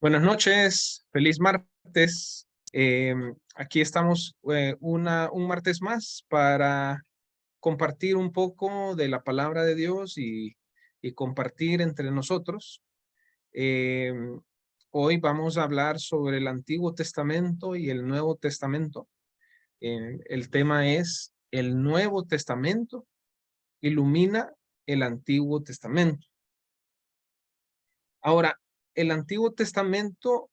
Buenas noches, feliz martes. Aquí estamos un martes más para compartir un poco de la palabra de Dios y compartir entre nosotros. Eh, Hoy vamos a hablar sobre el Antiguo Testamento y el Nuevo Testamento. El tema es el Nuevo Testamento ilumina el Antiguo Testamento. Ahora, el Antiguo Testamento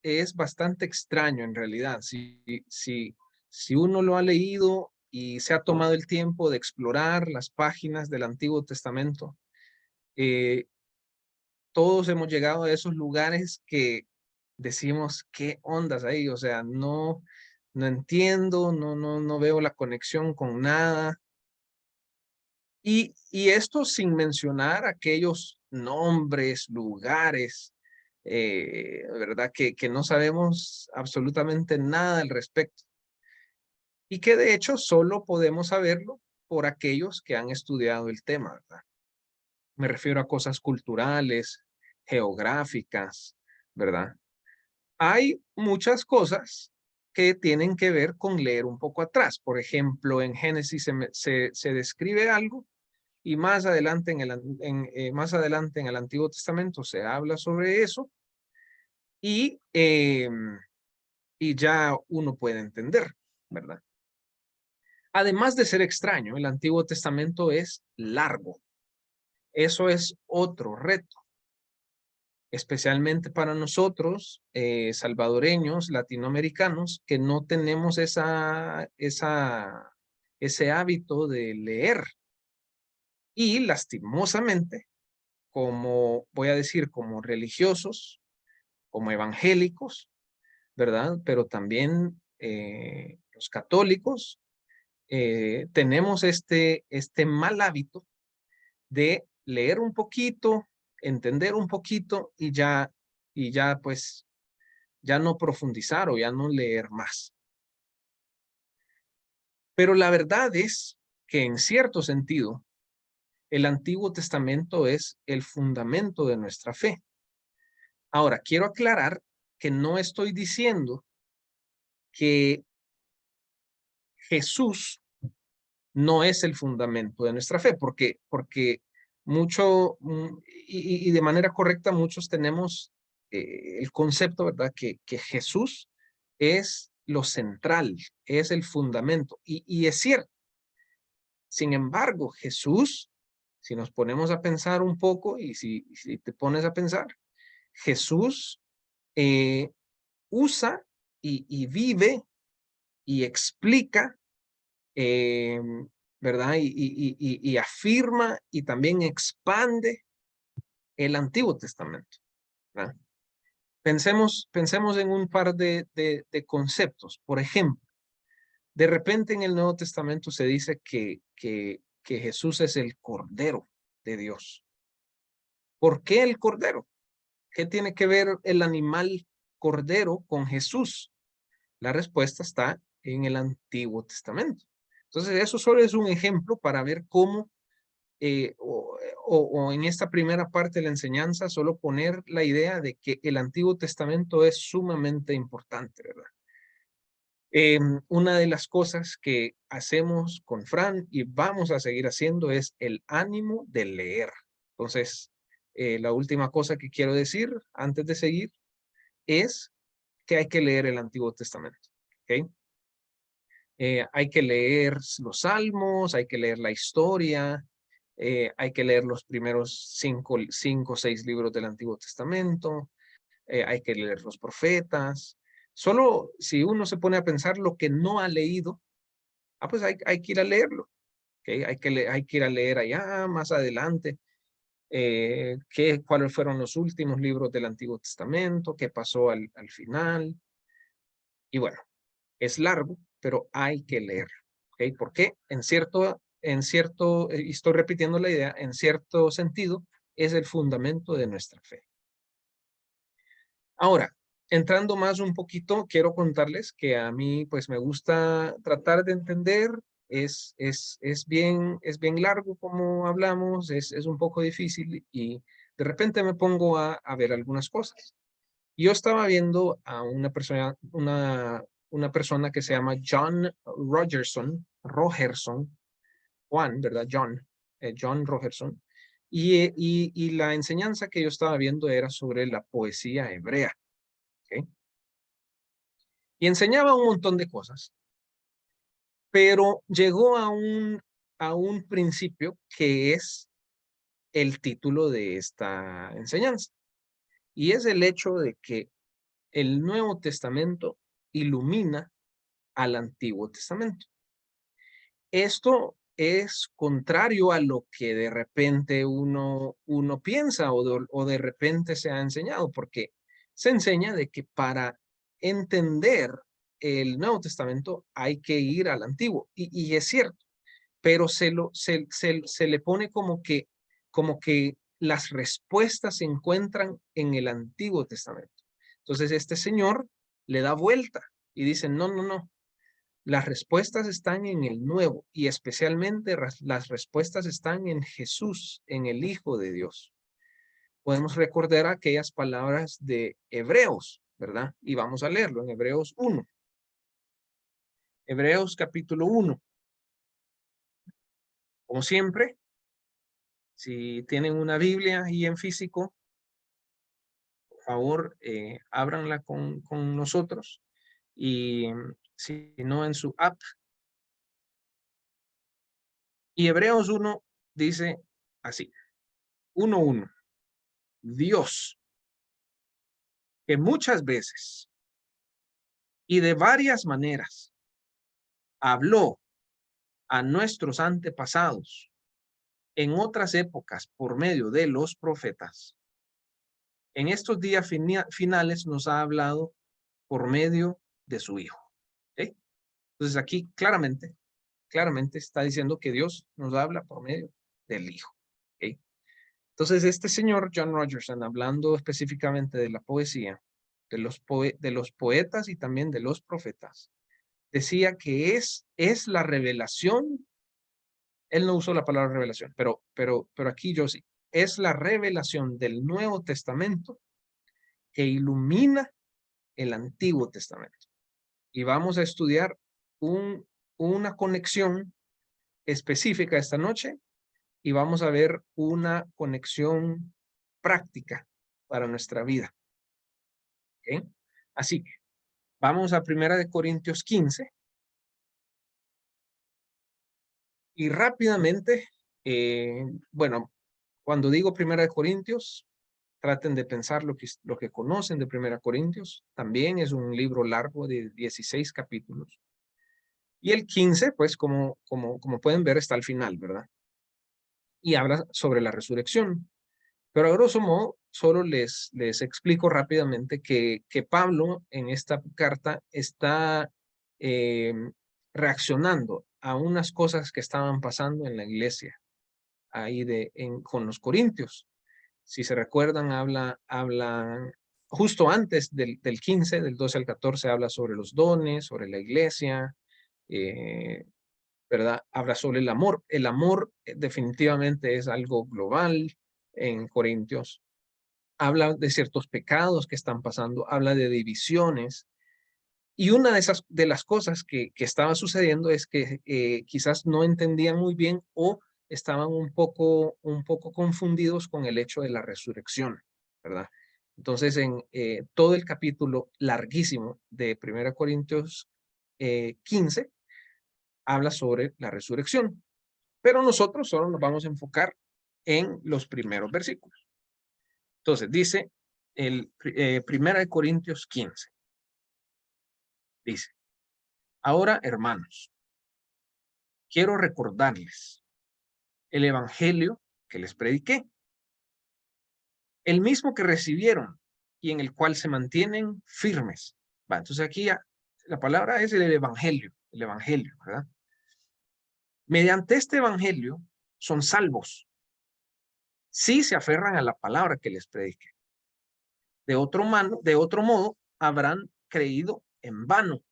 es bastante extraño en realidad. Si uno lo ha leído y se ha tomado el tiempo de explorar las páginas del Antiguo Testamento, eh, todos hemos llegado a esos lugares que decimos, ¿qué ondas ahí? O sea, no entiendo, no veo la conexión con nada. Y esto sin mencionar aquellos nombres, lugares, ¿verdad? Que no sabemos absolutamente nada al respecto. Y que de hecho solo podemos saberlo por aquellos que han estudiado el tema, ¿verdad? Me refiero a cosas culturales, geográficas, ¿verdad? Hay muchas cosas que tienen que ver con leer un poco atrás. Por ejemplo, en Génesis se describe algo y más adelante en el Antiguo Testamento se habla sobre eso y, y ya uno puede entender, ¿verdad? Además de ser extraño, el Antiguo Testamento es largo. Eso es otro reto, especialmente para nosotros, salvadoreños, latinoamericanos, que no tenemos ese hábito de leer. Y lastimosamente, como voy a decir, como religiosos, como evangélicos, ¿verdad? Pero también los católicos tenemos este mal hábito de leer un poquito, entender un poquito y ya pues ya no profundizar o ya no leer más. Pero la verdad es que en cierto sentido, el Antiguo Testamento es el fundamento de nuestra fe. Ahora, quiero aclarar que no estoy diciendo que Jesús no es el fundamento de nuestra fe, porque mucho, y de manera correcta, muchos tenemos el concepto, ¿verdad? Que Jesús es lo central, es el fundamento, y es cierto. Sin embargo, Jesús, si nos ponemos a pensar un poco, y si te pones a pensar, Jesús eh, usa y vive y explica eh, ¿verdad? Y afirma y también expande el Antiguo Testamento, ¿verdad? Pensemos en un par de conceptos. Por ejemplo, de repente en el Nuevo Testamento se dice que Jesús es el Cordero de Dios. ¿Por qué el Cordero? ¿Qué tiene que ver el animal Cordero con Jesús? La respuesta está en el Antiguo Testamento. Entonces, eso solo es un ejemplo para ver cómo o en esta primera parte de la enseñanza, solo poner la idea de que el Antiguo Testamento es sumamente importante, ¿verdad? Una de las cosas que hacemos con Fran y vamos a seguir haciendo es el ánimo de leer. Entonces, la última cosa que quiero decir antes de seguir es que hay que leer el Antiguo Testamento, ¿ok? Hay que leer los salmos, hay que leer la historia, hay que leer los primeros cinco o seis libros del Antiguo Testamento, hay que leer los profetas. Solo si uno se pone a pensar lo que no ha leído, pues hay que ir a leerlo. ¿Okay? Hay que ir a leer allá más adelante cuáles fueron los últimos libros del Antiguo Testamento, qué pasó al final. Y bueno, es largo, pero hay que leerlo. ¿Okay? Porque y estoy repitiendo la idea, en cierto sentido, es el fundamento de nuestra fe. Ahora, entrando más un poquito, quiero contarles que a mí pues me gusta tratar de entender, es bien largo como hablamos, es un poco difícil y de repente me pongo a ver algunas cosas. Yo estaba viendo a una persona que se llama John Rogerson, Juan, ¿verdad? John Rogerson. Y la enseñanza que yo estaba viendo era sobre la poesía hebrea. ¿Ok? Y enseñaba un montón de cosas, pero llegó a un principio que es el título de esta enseñanza. Y es el hecho de que el Nuevo Testamento ilumina al Antiguo Testamento. Esto es contrario a lo que de repente uno piensa o de repente se ha enseñado, porque se enseña de que para entender el Nuevo Testamento hay que ir al Antiguo, y es cierto, pero se le pone como que las respuestas se encuentran en el Antiguo Testamento. Entonces este señor le da vuelta y dice, no, no, no, las respuestas están en el Nuevo, y especialmente las respuestas están en Jesús, en el Hijo de Dios. Podemos recordar aquellas palabras de Hebreos, ¿verdad? Y vamos a leerlo en Hebreos 1. Hebreos capítulo 1. Como siempre, si tienen una Biblia ahí en físico, por favor, ábranla con nosotros. Y si no, en su app. Y Hebreos 1 dice así, 1:1. Dios, que muchas veces y de varias maneras habló a nuestros antepasados en otras épocas por medio de los profetas, en estos días finales nos ha hablado por medio de su Hijo. ¿Okay? Entonces aquí claramente está diciendo que Dios nos habla por medio del Hijo. ¿Okay? Entonces este señor John Rogerson, hablando específicamente de la poesía, de los poetas y también de los profetas, decía que es la revelación. Él no usó la palabra revelación, pero aquí yo sí. Es la revelación del Nuevo Testamento que ilumina el Antiguo Testamento. Y vamos a estudiar una conexión específica esta noche, y vamos a ver una conexión práctica para nuestra vida. ¿Okay? Así que vamos a 1 Corintios 15 y rápidamente, bueno, cuando digo 1 Corintios, traten de pensar lo que conocen de 1 Corintios. También es un libro largo de 16 capítulos. Y el 15, pues como pueden ver, está al final, ¿verdad? Y habla sobre la resurrección. Pero a grosso modo, solo les explico rápidamente que Pablo en esta carta está eh, reaccionando a unas cosas que estaban pasando en la iglesia, ahí con los corintios. Si se recuerdan, habla justo antes del 15, del 12 al 14, habla sobre los dones, sobre la iglesia, ¿verdad? Habla sobre el amor. El amor definitivamente es algo global en Corintios. Habla de ciertos pecados que están pasando, habla de divisiones. Y una de las cosas que estaba sucediendo es que quizás no entendían muy bien o estaban un poco confundidos con el hecho de la resurrección, ¿verdad? Entonces, en todo el capítulo larguísimo de 1 Corintios 15, habla sobre la resurrección. Pero nosotros solo nos vamos a enfocar en los primeros versículos. Entonces, dice el 1 Corintios 15. Dice, ahora, hermanos, quiero recordarles el evangelio que les prediqué, el mismo que recibieron y en el cual se mantienen firmes. Va, entonces aquí la palabra es el evangelio, ¿verdad? Mediante este evangelio son salvos si se aferran a la palabra que les prediqué. De otro modo, habrán creído en vano.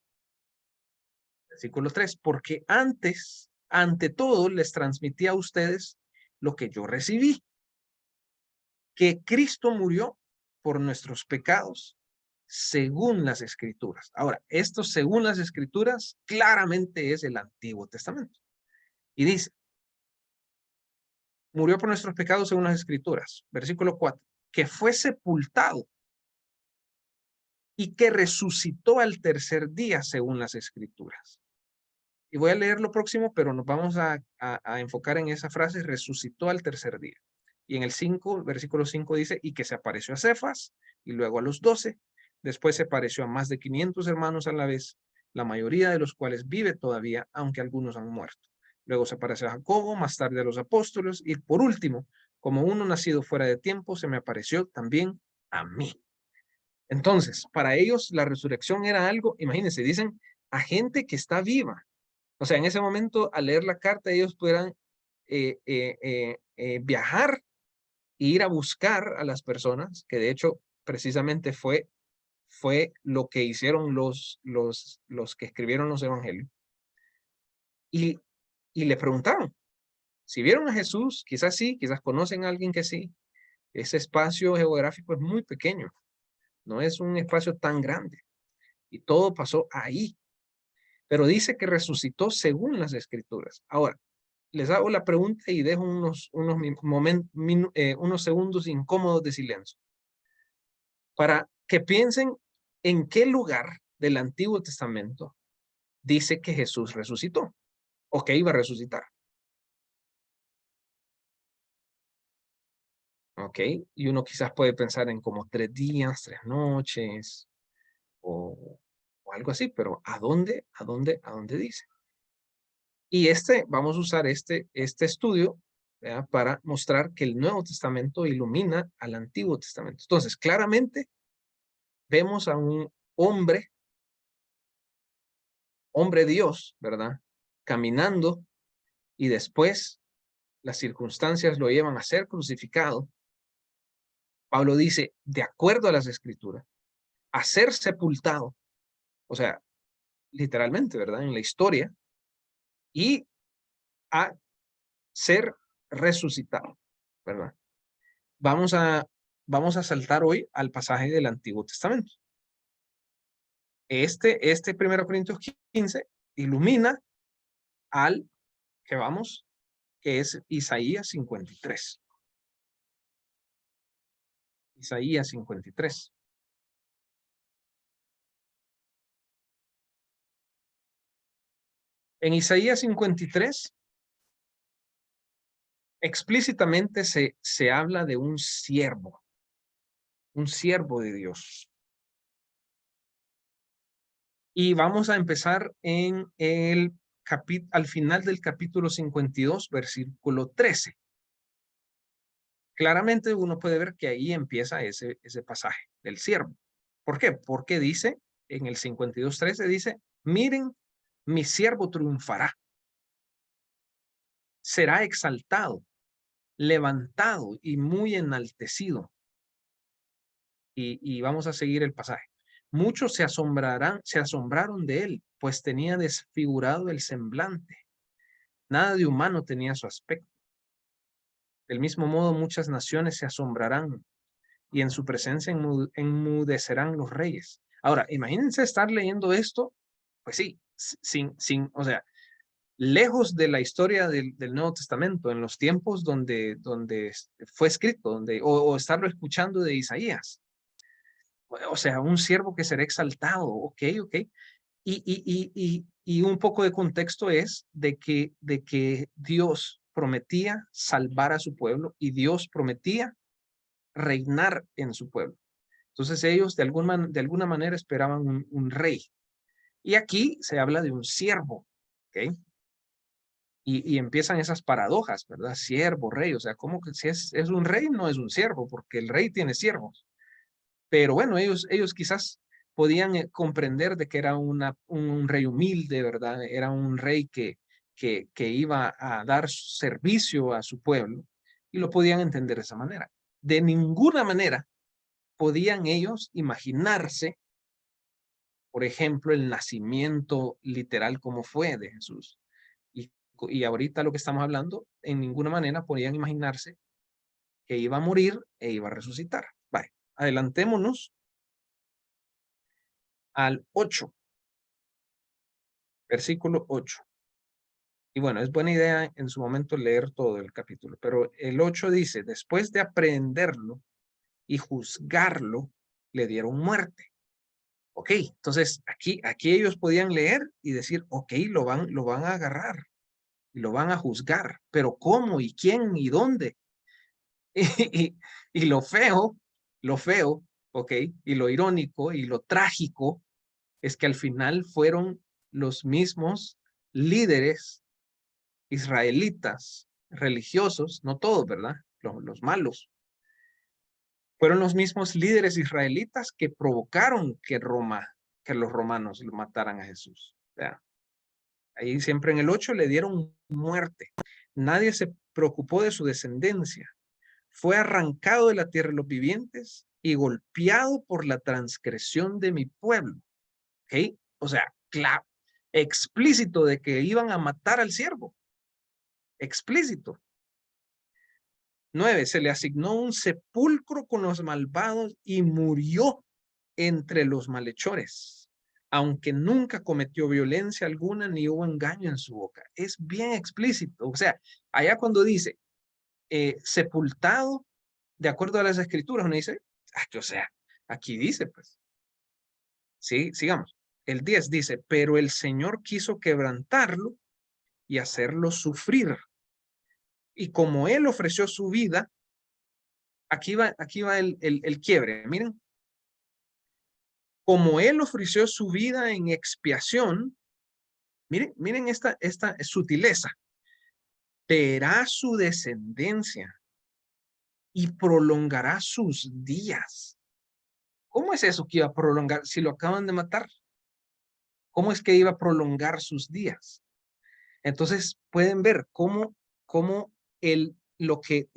Versículo 3, porque ante todo, les transmití a ustedes lo que yo recibí, que Cristo murió por nuestros pecados según las Escrituras. Ahora, esto según las Escrituras claramente es el Antiguo Testamento. Y dice, murió por nuestros pecados según las Escrituras. Versículo 4, que fue sepultado y que resucitó al tercer día según las Escrituras. Y voy a leer lo próximo, pero nos vamos a enfocar en esa frase, resucitó al tercer día. Y en el 5, versículo 5 dice, y que se apareció a Cefas, y luego a los 12, después se apareció a más de 500 hermanos a la vez, la mayoría de los cuales vive todavía, aunque algunos han muerto. Luego se apareció a Jacobo, más tarde a los apóstoles, y por último, como uno nacido fuera de tiempo, se me apareció también a mí. Entonces, para ellos la resurrección era algo, imagínense, dicen a gente que está viva. O sea, en ese momento, al leer la carta, ellos pudieran viajar e ir a buscar a las personas, que de hecho precisamente fue lo que hicieron los que escribieron los evangelios. Y le preguntaron, si vieron a Jesús, quizás sí, quizás conocen a alguien que sí. Ese espacio geográfico es muy pequeño, no es un espacio tan grande. Y todo pasó ahí. Pero dice que resucitó según las Escrituras. Ahora, les hago la pregunta y dejo unos segundos incómodos de silencio para que piensen en qué lugar del Antiguo Testamento dice que Jesús resucitó o que iba a resucitar. ¿Ok? Y uno quizás puede pensar en como 3 días, 3 noches o algo así, pero ¿a dónde dice? Y vamos a usar este estudio, ¿verdad?, para mostrar que el Nuevo Testamento ilumina al Antiguo Testamento. Entonces, claramente vemos a un hombre Dios, ¿verdad?, caminando, y después las circunstancias lo llevan a ser crucificado. Pablo dice, de acuerdo a las Escrituras, a ser sepultado, o sea, literalmente, ¿verdad?, en la historia, y a ser resucitado, ¿verdad? Vamos a saltar hoy al pasaje del Antiguo Testamento. Este 1 Corintios 15 ilumina al que vamos, que es Isaías 53. Isaías 53. En Isaías 53, explícitamente se habla de un siervo de Dios. Y vamos a empezar en al final del capítulo 52, versículo 13. Claramente uno puede ver que ahí empieza ese pasaje del siervo. ¿Por qué? Porque dice, en el 52:13 dice, miren, mi siervo triunfará, será exaltado, levantado y muy enaltecido. Y vamos a seguir el pasaje. Muchos se asombraron de él, pues tenía desfigurado el semblante. Nada de humano tenía su aspecto. Del mismo modo, muchas naciones se asombrarán y en su presencia enmudecerán los reyes. Ahora, imagínense estar leyendo esto, pues sí, o sea, lejos de la historia del Nuevo Testamento, en los tiempos donde fue escrito, o estarlo escuchando de Isaías. O sea, un siervo que será exaltado, ok. Y un poco de contexto es de que Dios prometía salvar a su pueblo y Dios prometía reinar en su pueblo. Entonces ellos de alguna manera esperaban un rey. Y aquí se habla de un siervo, ¿ok? Y empiezan esas paradojas, ¿verdad? Siervo, rey, o sea, ¿cómo que si es un rey no es un siervo? Porque el rey tiene siervos. Pero bueno, ellos quizás podían comprender de que era un rey humilde, ¿verdad? Era un rey que iba a dar servicio a su pueblo y lo podían entender de esa manera. De ninguna manera podían ellos imaginarse, por ejemplo, el nacimiento literal como fue de Jesús. Y ahorita lo que estamos hablando, en ninguna manera podían imaginarse que iba a morir e iba a resucitar. Vale, adelantémonos al 8, versículo 8. Y bueno, es buena idea en su momento leer todo el capítulo, pero el 8 dice, después de aprehenderlo y juzgarlo, le dieron muerte. Ok, entonces aquí ellos podían leer y decir, ok, lo van a agarrar y lo van a juzgar, pero ¿cómo y quién y dónde? Y, y lo feo, ok, y lo irónico y lo trágico es que al final fueron los mismos líderes israelitas religiosos, no todos, ¿verdad? Los malos, fueron los mismos líderes israelitas que provocaron que los romanos lo mataran a Jesús. ¿Verdad? Ahí siempre en el 8 le dieron muerte. Nadie se preocupó de su descendencia. Fue arrancado de la tierra de los vivientes y golpeado por la transgresión de mi pueblo. ¿Ok? O sea, claro, explícito de que iban a matar al siervo. Explícito. 9. Se le asignó un sepulcro con los malvados y murió entre los malhechores, aunque nunca cometió violencia alguna ni hubo engaño en su boca. Es bien explícito. O sea, allá cuando dice sepultado, de acuerdo a las escrituras, uno dice, o sea, aquí dice, pues, sí, sigamos. El 10 dice, pero el Señor quiso quebrantarlo y hacerlo sufrir. Y como él ofreció su vida, aquí va el quiebre, miren. Como él ofreció su vida en expiación, miren esta sutileza, verá su descendencia y prolongará sus días. ¿Cómo es eso que iba a prolongar si lo acaban de matar? ¿Cómo es que iba a prolongar sus días? Entonces pueden ver cómo lo que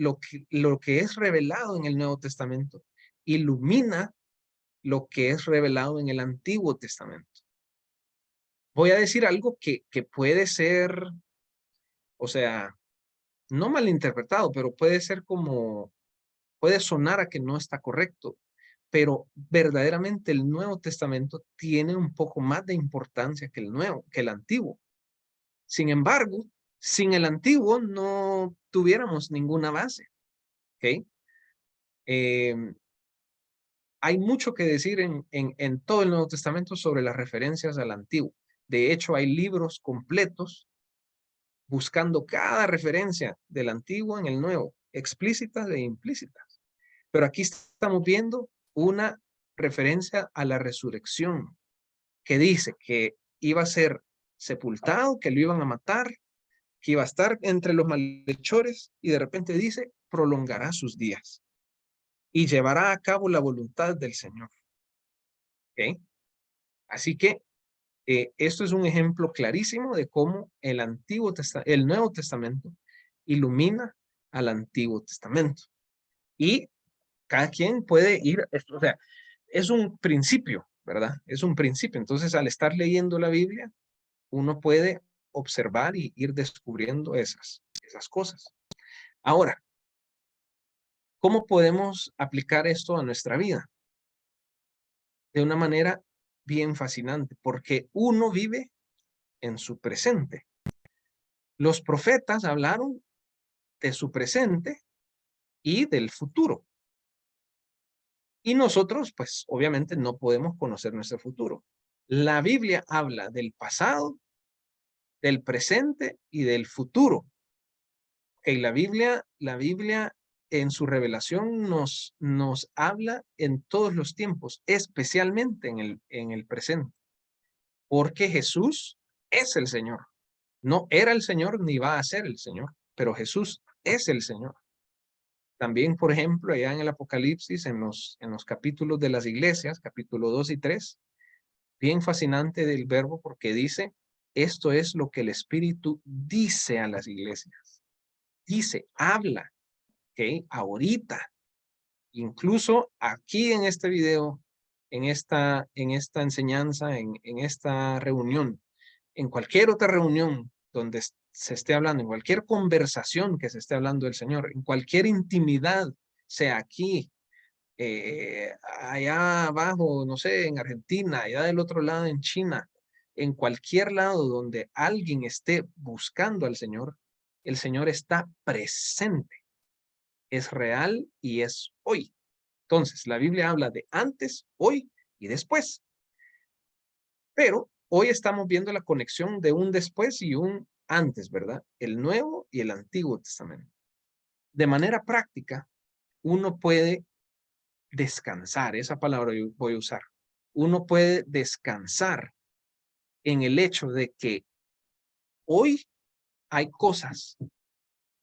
es revelado en el Nuevo Testamento ilumina lo que es revelado en el Antiguo Testamento. Voy a decir algo que puede ser, o sea, no malinterpretado, pero puede ser puede sonar a que no está correcto, pero verdaderamente el Nuevo Testamento tiene un poco más de importancia que el Antiguo. Sin embargo, sin el Antiguo no tuviéramos ninguna base, ¿ok? Hay mucho que decir en todo el Nuevo Testamento sobre las referencias al Antiguo. De hecho, hay libros completos buscando cada referencia del Antiguo en el Nuevo, explícitas e implícitas. Pero aquí estamos viendo una referencia a la resurrección, que dice que iba a ser sepultado, que lo iban a matar, que iba a estar entre los malhechores, y de repente dice, prolongará sus días y llevará a cabo la voluntad del Señor. ¿Okay? Así que esto es un ejemplo clarísimo de cómo el Nuevo Testamento ilumina al Antiguo Testamento. Y cada quien puede ir, o sea, es un principio, ¿verdad? Es un principio. Entonces, al estar leyendo la Biblia, uno puede observar y ir descubriendo esas cosas. Ahora, ¿cómo podemos aplicar esto a nuestra vida? De una manera bien fascinante, porque uno vive en su presente. Los profetas hablaron de su presente y del futuro. Y nosotros, pues, obviamente no podemos conocer nuestro futuro. La Biblia habla del pasado, del presente y del futuro. Okay, la Biblia en su revelación nos habla en todos los tiempos, especialmente en el presente, porque Jesús es el Señor. No era el Señor ni va a ser el Señor, pero Jesús es el Señor. También, por ejemplo, allá en el Apocalipsis, en los capítulos de las iglesias, capítulo 2 y 3, bien fascinante del verbo porque dice, esto es lo que el Espíritu dice a las iglesias. Dice, habla, ¿ok? Ahorita. Incluso aquí en este video, en esta enseñanza, en esta reunión, en cualquier otra reunión donde se esté hablando, en cualquier conversación que se esté hablando del Señor, en cualquier intimidad, sea aquí allá abajo, no sé, en Argentina, allá del otro lado en China, en cualquier lado donde alguien esté buscando al Señor, el Señor está presente, es real y es hoy. Entonces, la Biblia habla de antes, hoy y después. Pero hoy estamos viendo la conexión de un después y un antes, ¿verdad? El Nuevo y el Antiguo Testamento. De manera práctica, uno puede descansar, esa palabra yo voy a usar. Uno puede descansar en el hecho de que hoy hay cosas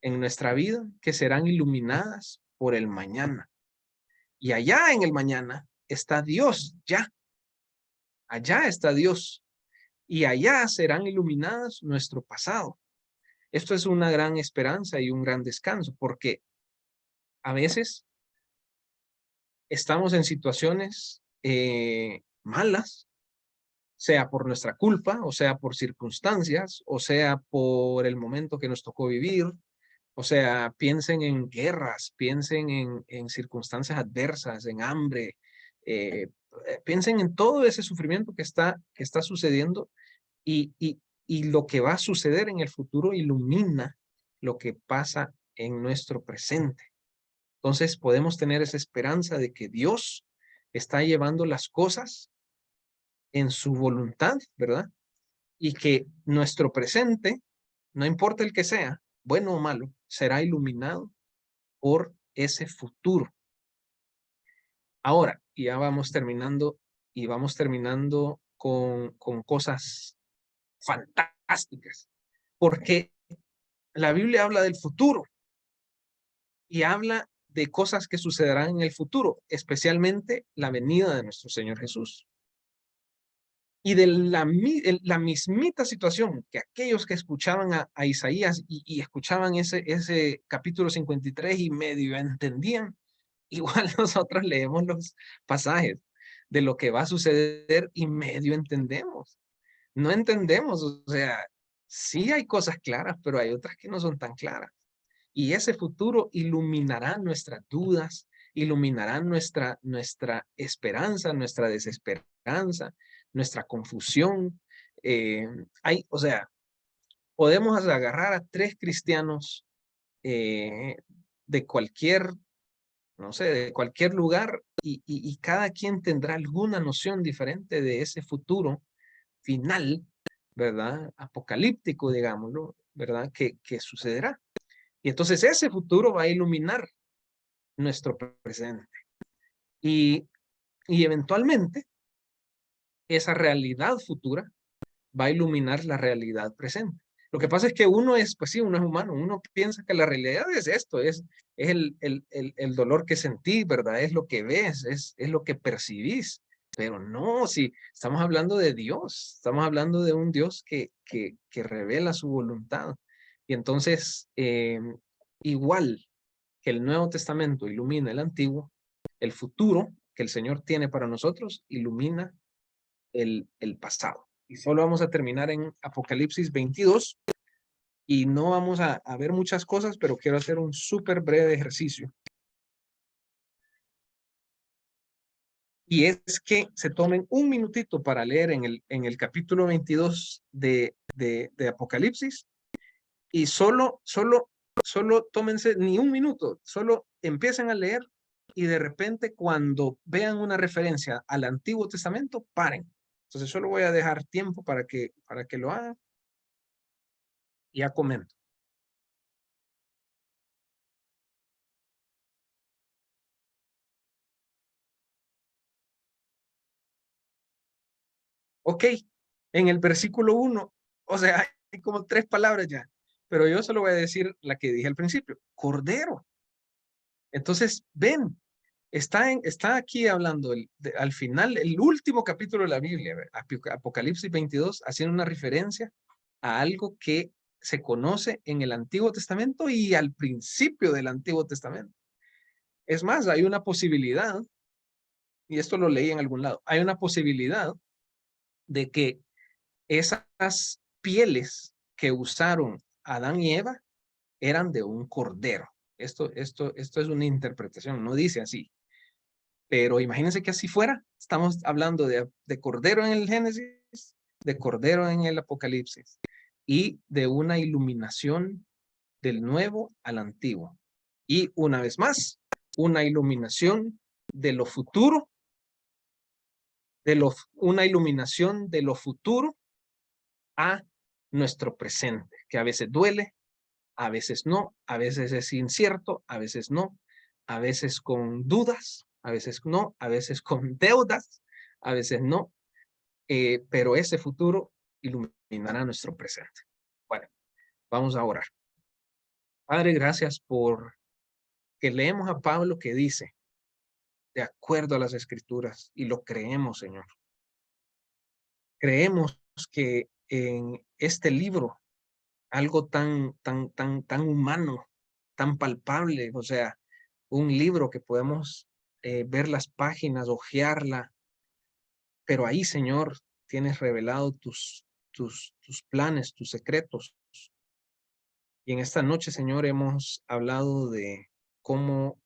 en nuestra vida que serán iluminadas por el mañana. Y allá en el mañana está Dios, ya. Allá está Dios. Y allá serán iluminadas nuestro pasado. Esto es una gran esperanza y un gran descanso, porque a veces estamos en situaciones malas, sea por nuestra culpa, o sea por circunstancias, o sea por el momento que nos tocó vivir. O sea, piensen en guerras, piensen en circunstancias adversas, en hambre, piensen en todo ese sufrimiento que está sucediendo y lo que va a suceder en el futuro ilumina lo que pasa en nuestro presente. Entonces podemos tener esa esperanza de que Dios está llevando las cosas en su voluntad, ¿verdad? Y que nuestro presente, no importa el que sea, bueno o malo, será iluminado por ese futuro. Ahora, ya vamos terminando y vamos terminando con cosas fantásticas, porque la Biblia habla del futuro y habla de cosas que sucederán en el futuro, especialmente la venida de nuestro Señor Jesús. Y de la mismita situación que aquellos que escuchaban a Isaías y escuchaban ese capítulo 53 y medio entendían, igual nosotros leemos los pasajes de lo que va a suceder y medio entendemos. No entendemos, o sea, sí hay cosas claras, pero hay otras que no son tan claras. Y ese futuro iluminará nuestras dudas, iluminará nuestra esperanza, nuestra desesperanza, nuestra confusión. O sea, podemos agarrar a tres cristianos eh, de cualquier, no sé, de cualquier lugar y cada quien tendrá alguna noción diferente de ese futuro final, ¿verdad? Apocalíptico, digámoslo, ¿verdad? Que sucederá. Y entonces ese futuro va a iluminar nuestro presente. Y, y eventualmente esa realidad futura va a iluminar la realidad presente. Lo que pasa es que uno es, pues sí, uno es humano, uno piensa que la realidad es esto, es el dolor que sentís, ¿verdad? Es lo que ves, es lo que percibís. Pero no, si estamos hablando de Dios, estamos hablando de un Dios que revela su voluntad. Y entonces, igual que el Nuevo Testamento ilumina el Antiguo, el futuro que el Señor tiene para nosotros ilumina el pasado. Y solo vamos a terminar en Apocalipsis 22 y no vamos a ver muchas cosas, pero quiero hacer un súper breve ejercicio. Y es que se tomen un minutito para leer en el capítulo 22 de Apocalipsis y solo tómense ni un minuto, solo empiecen a leer y de repente cuando vean una referencia al Antiguo Testamento, paren. Entonces solo voy a dejar tiempo para que lo hagan y ya comento. Ok, en el versículo 1, o sea, hay como tres palabras ya, pero yo solo voy a decir la que dije al principio, Cordero. Entonces, ven, está aquí hablando al final, el último capítulo de la Biblia, Apocalipsis 22, haciendo una referencia a algo que se conoce en el Antiguo Testamento y al principio del Antiguo Testamento. Es más, hay una posibilidad, y esto lo leí en algún lado, hay una posibilidad de que esas pieles que usaron Adán y Eva eran de un cordero. Esto es una interpretación, no dice así, Pero imagínense que así fuera. Estamos hablando de Cordero en el Génesis, de Cordero en el Apocalipsis y de una iluminación del nuevo al antiguo. Y una vez más, una iluminación de lo futuro, una iluminación de lo futuro a nuestro presente, que a veces duele, a veces no, a veces es incierto, a veces no, a veces con dudas, a veces no, a veces con deudas, a veces no, pero ese futuro iluminará nuestro presente. Bueno, vamos a orar. Padre, gracias por que leemos a Pablo que dice, de acuerdo a las Escrituras, y lo creemos, Señor. Creemos que en este libro, algo tan humano, tan palpable, o sea, un libro que podemos ver las páginas, hojearla, pero ahí, Señor, tienes revelado tus planes, tus secretos. Y en esta noche, Señor, hemos hablado de cómo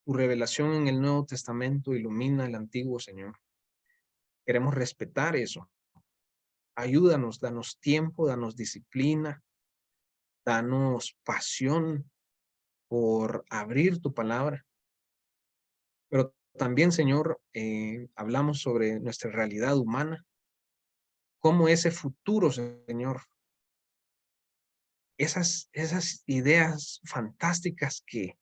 tu revelación en el Nuevo Testamento ilumina el Antiguo, Señor. Queremos respetar eso. Ayúdanos, danos tiempo, danos disciplina, danos pasión por abrir tu palabra. Pero también, Señor, hablamos sobre nuestra realidad humana, cómo ese futuro, Señor, esas ideas fantásticas que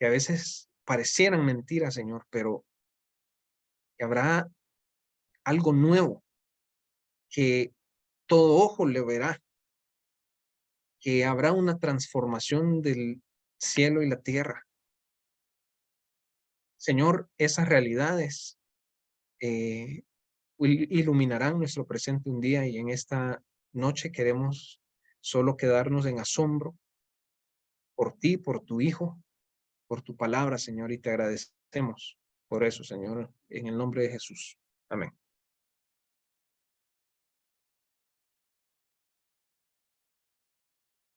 a veces parecieran mentiras, Señor, pero que habrá algo nuevo que todo ojo le verá, que habrá una transformación del cielo y la tierra. Señor, esas realidades iluminarán nuestro presente un día, y en esta noche queremos solo quedarnos en asombro por ti, por tu Hijo, por tu palabra, Señor, y te agradecemos por eso, Señor, en el nombre de Jesús. Amén.